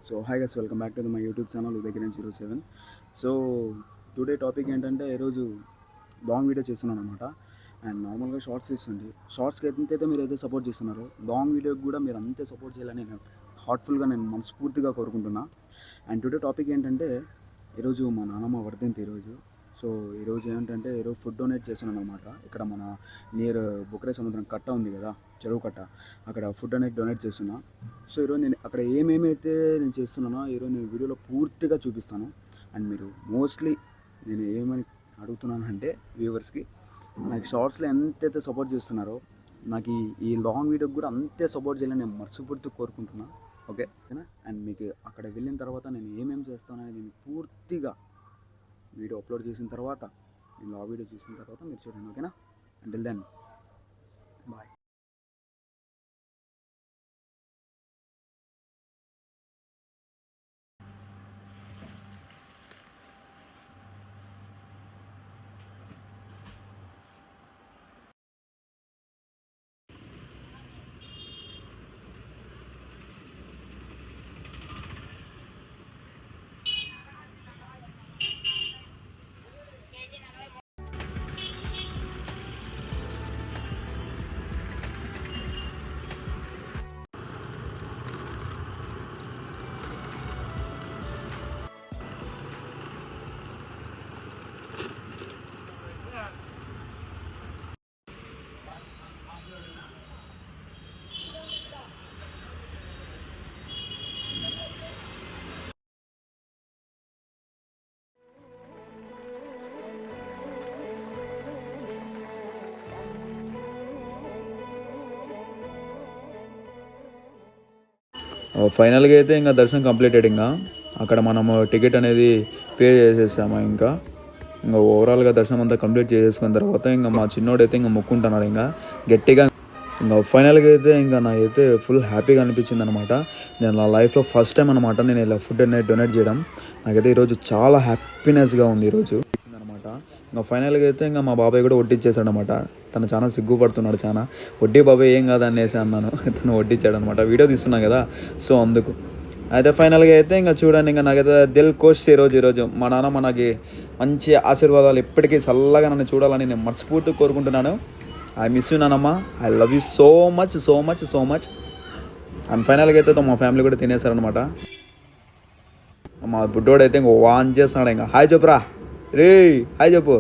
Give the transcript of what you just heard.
So hi guys, welcome back to my YouTube channel Uday07. So today topic ఏంటంటే ఈరోజు long video చేస్తున్నాను అనమాట. And నార్మల్గా shorts తీస్తుంది. షార్ట్స్కి ఎంతైతే మీరు అయితే సపోర్ట్ చేస్తున్నారో లాంగ్ వీడియోకి కూడా మీరు అంతే సపోర్ట్ చేయాలని నేను హార్ట్ఫుల్గా నేను మనస్ఫూర్తిగా కోరుకుంటున్నా. అండ్ టుడే టాపిక్ ఏంటంటే ఈరోజు మా నాన్నమ్మ వర్ధంతి ఈరోజు. సో ఈరోజు ఏంటంటే ఈరోజు ఫుడ్ డొనేట్ చేస్తున్నాను అనమాట. ఇక్కడ మన నియర్ బుకరే సముద్రం కట్ట ఉంది కదా, చెరువు కట్ట, అక్కడ ఫుడ్ అనేది డొనేట్ చేస్తున్నా. సో ఈరోజు నేను అక్కడ ఏమేమైతే నేను చేస్తున్నానో ఈరోజు నేను వీడియోలో పూర్తిగా చూపిస్తాను. అండ్ మీరు మోస్ట్లీ నేను ఏమని అడుగుతున్నాను అంటే వ్యూవర్స్కి, నాకు షార్ట్స్లో ఎంతైతే సపోర్ట్ చేస్తున్నారో నాకు ఈ లాంగ్ వీడియోకి కూడా అంతే సపోర్ట్ చేయాలని నేను మనస్ఫూర్తిగా కోరుకుంటున్నా. ఓకేనా? అండ్ మీకు అక్కడ వెళ్ళిన తర్వాత నేను ఏమేమి చేస్తాను అనేది నేను పూర్తిగా వీడియో అప్లోడ్ చేసిన తర్వాత, నేను ఆ వీడియో చూసిన తర్వాత మీరు చూడండి. ఓకేనా? Until then bye. ఫైనల్గా అయితే ఇంకా దర్శనం కంప్లీటెడ్. ఇంకా అక్కడ మనము టికెట్ అనేది పే చేసేసాము. ఇంకా ఓవరాల్గా దర్శనం అంతా కంప్లీట్ చేసేసుకున్న తర్వాత ఇంకా మా చిన్నోడైతే ఇంకా మొక్కుంటున్నాడు ఇంకా గట్టిగా. ఇంకా ఫైనల్గా అయితే ఇంకా నాకైతే ఫుల్ హ్యాపీగా అనిపించింది అనమాట. నేను నా లైఫ్లో ఫస్ట్ టైం అనమాట నేను ఇలా ఫుడ్ అనేది డొనేట్ చేయడం. నాకైతే ఈరోజు చాలా హ్యాపీనెస్గా ఉంది ఈరోజు అనమాట. ఇంకా ఫైనల్గా అయితే ఇంకా మా బాబాయ్ కూడా వడ్డిచ్చేసాడు అనమాట. తను చాలా సిగ్గుపడుతున్నాడు, చాలా వడ్డీ బాబాయ్ ఏం కాదు అనేసి అన్నాను. తను వడ్డిచ్చాడు అనమాట, వీడియో తీస్తున్నాం కదా, సో అందుకు. అయితే ఫైనల్గా అయితే ఇంకా చూడండి, ఇంకా నాకైతే దిల్ కోష్ ఈరోజు మా నాన్నమ్మ నాకు మంచి ఆశీర్వాదాలు ఎప్పటికీ చల్లగా నన్ను చూడాలని నేను మనస్ఫూర్తిగా కోరుకుంటున్నాను. ఐ మిస్ యూ నానమ్మ, I love you so much so much so much. And ఫైనల్గా అయితే మా ఫ్యామిలీ కూడా తినేశారనమాట. మా బుడ్డోడైతే ఇంకో వాన్ చేస్తున్నాడు. ఇంకా హాయ్ చెప్పురా రే, హాయ్ చెప్పు.